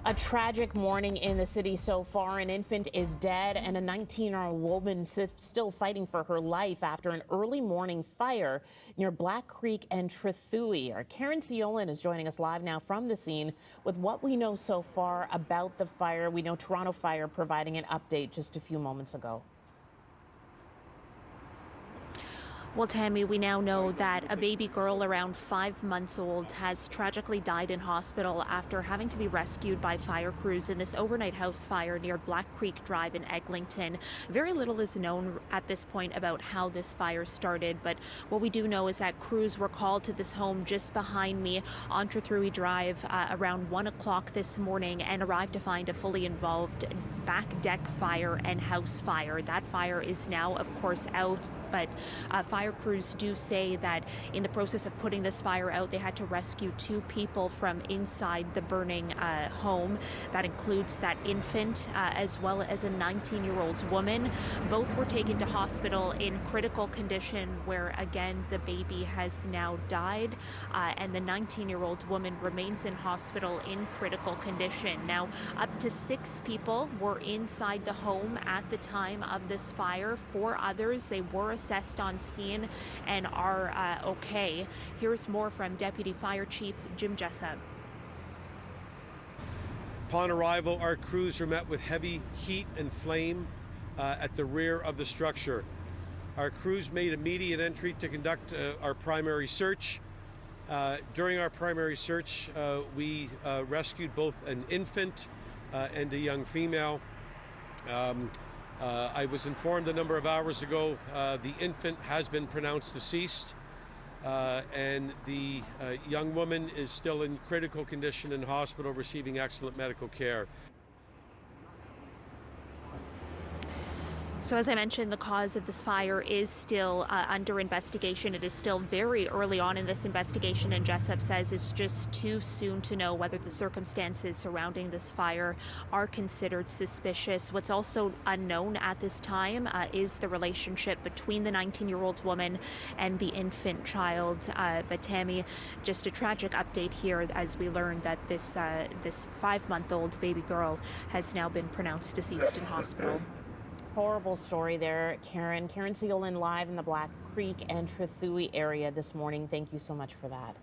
A tragic morning in the city so far. An infant is dead and a 19-year-old woman still fighting for her life after an early morning fire near Black Creek and Trethewey. Our Karen Ciolin is joining us live now from the scene with what we know so far about the fire. We know Toronto Fire providing an update just a few moments ago. Well, Tammy, we now know that a baby girl around 5 months old has tragically died in hospital after having to be rescued by fire crews in this overnight house fire near Black Creek Drive in Eglinton. Very little is known at this point about how this fire started, but what we do know is that crews were called to this home just behind me on Trethewey Drive around 1 o'clock this morning and arrived to find a fully involved back deck fire and house fire. That fire is now, of course, out, but fire crews do say that in the process of putting this fire out, they had to rescue 2 people from inside the burning home. That includes that infant as well as a 19-year-old woman. Both were taken to hospital in critical condition where, again, the baby has now died and the 19-year-old woman remains in hospital in critical condition. Now, up to 6 people were inside the home at the time of this fire. 4 others, they were assessed on scene and are okay. Here's more from Deputy Fire Chief Jim Jessup. Upon arrival, our crews were met with heavy heat and flame at the rear of the structure. Our crews made immediate entry to conduct our primary search. During our primary search, we rescued both an infant and a young female. I was informed a number of hours ago the infant has been pronounced deceased and the young woman is still in critical condition in hospital receiving excellent medical care. So as I mentioned, the cause of this fire is still under investigation. It is still very early on in this investigation, and Jessup says it's just too soon to know whether the circumstances surrounding this fire are considered suspicious. What's also unknown at this time is the relationship between the 19-year-old woman and the infant child. But Tammy, just a tragic update here as we learn that this 5-month-old baby girl has now been pronounced deceased in hospital. Horrible story there, Karen. Karen Ciolin live in the Black Creek and Trethewey area this morning. Thank you so much for that.